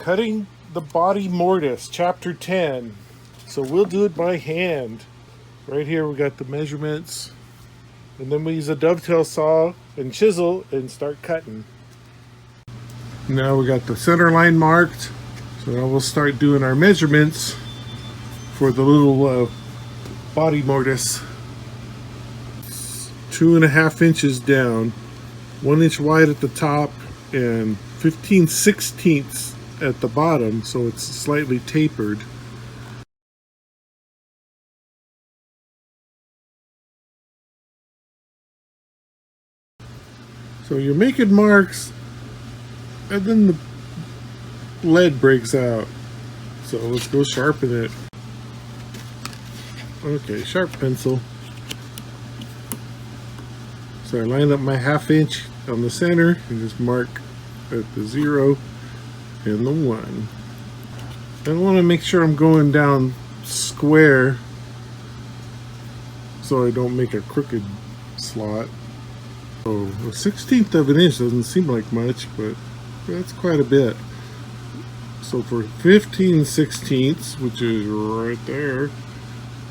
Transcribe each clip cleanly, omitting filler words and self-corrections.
Cutting the body mortise, chapter 10. So we'll do it by hand. Right here we got the measurements. And then we use a dovetail saw and chisel and start cutting. Now we got the center line marked. So now we'll start doing our measurements for the little body mortise. 2.5 inches down, 1 inch wide at the top, and 15/16 at the bottom, so it's slightly tapered. So you're making marks, and then the lead breaks out. So let's go sharpen it. Okay, sharp pencil. So I line up my 1/2 inch on the center and just mark at the 0 and the 1. I want to make sure I'm going down square so I don't make a crooked slot. So a 1/16 of an inch doesn't seem like much, but that's quite a bit. So for 15/16, which is right there,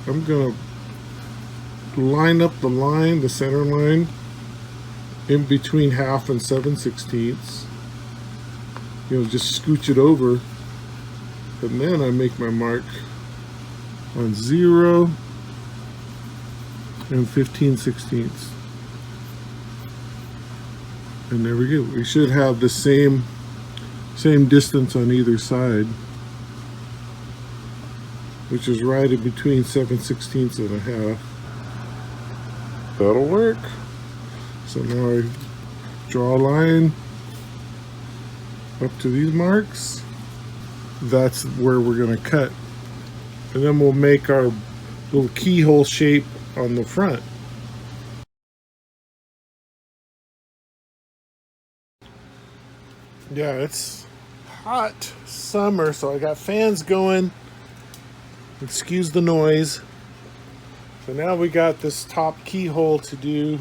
I'm gonna line up the line, the center line, in between 1/2 and 7/16. You know, just scooch it over, and then I make my mark on 0 and 15/16. And there we go. We should have the same distance on either side, which is right in between 7/16 and 1/2. That'll work. So now I draw a line up to these marks. That's where we're going to cut. And then we'll make our little keyhole shape on the front. Yeah, it's hot summer, so I got fans going. Excuse the noise. So now we got this top keyhole to do.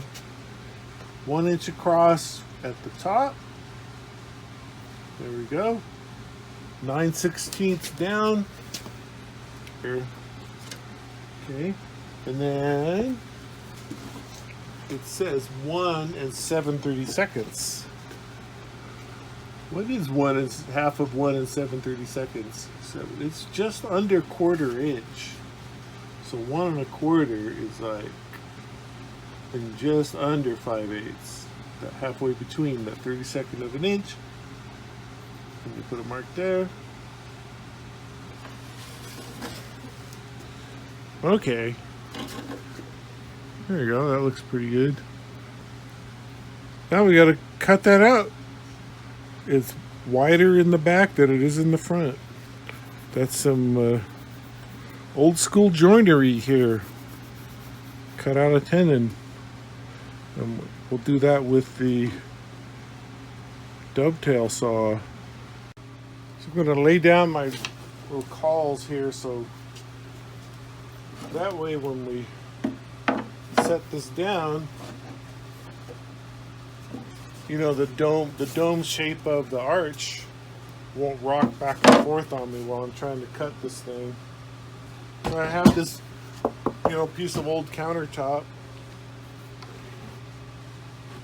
1 inch across at the top. There we go. 9/16 down. Here. Okay. And then it says 1 and 7/32. What is 1 and 1/2 of 1 and 7/32? So it's just under 1/4 inch. So 1 1/4 is like and just under 5/8. That halfway between that 32nd of an inch. And you put a mark there. Okay. There you go. That looks pretty good. Now we got to cut that out. It's wider in the back than it is in the front. That's some old school joinery here. Cut out a tenon. We'll do that with the dovetail saw. So I'm going to lay down my little cawls here, so that way when we set this down, you know, the dome shape of the arch won't rock back and forth on me while I'm trying to cut this thing. And I have this, you know, piece of old countertop.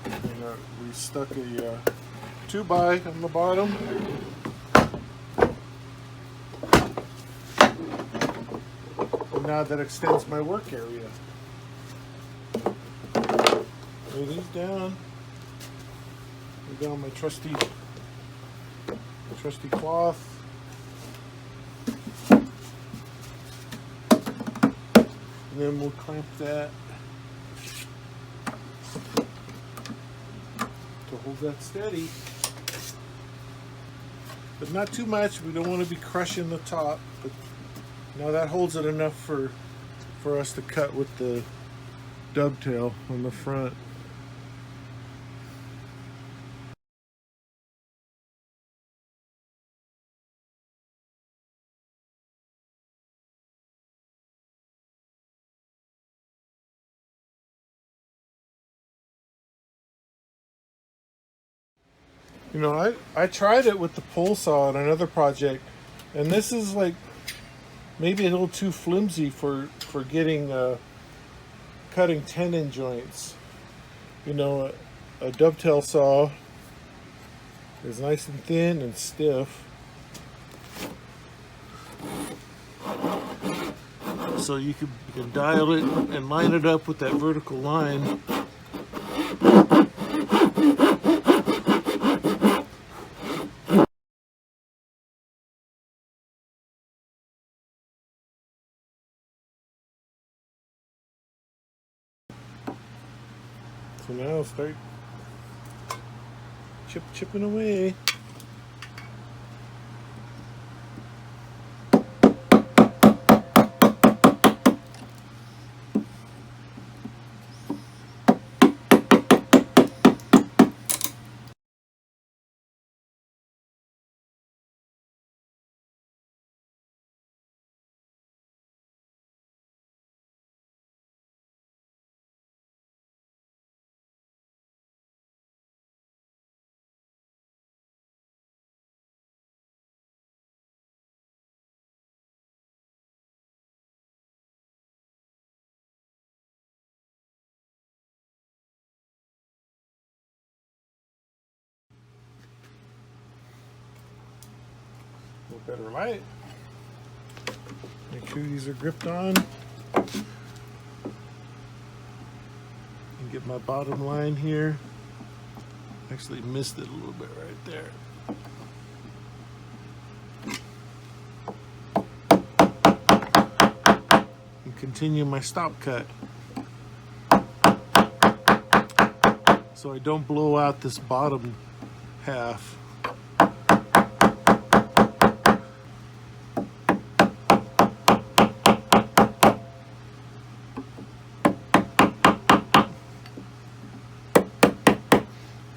And we stuck a 2x on the bottom. And now that extends my work area. Lay these down. Lay down my trusty cloth. And then we'll clamp that to hold that steady. But not too much. We don't want to be crushing the top. But now that holds it enough for us to cut with the dovetail on the front. You know, I tried it with the pull saw on another project, and this is like maybe a little too flimsy for getting cutting tenon joints. You know, a dovetail saw is nice and thin and stiff, so you can dial it and line it up with that vertical line. So now I'll start chipping away. Better light. Make sure these are gripped on. And get my bottom line here. Actually missed it a little bit right there. And continue my stop cut, so I don't blow out this bottom half.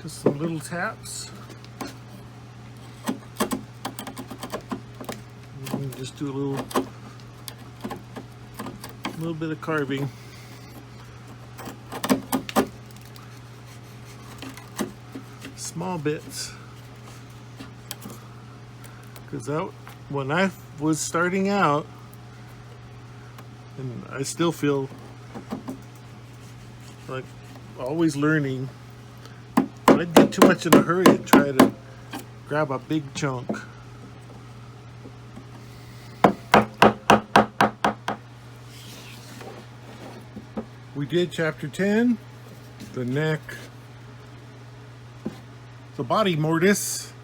Just some little taps. And just do a little bit of carving. Small bits. Because when I was starting out, and I still feel like always learning, I'd get too much in a hurry and try to grab a big chunk. We did chapter 10, the neck, the body mortise.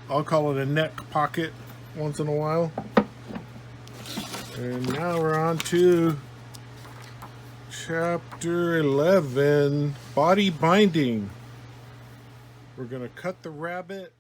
I'll call it a neck pocket once in a while. And now we're on to Chapter 11, body binding. We're going to cut the rabbet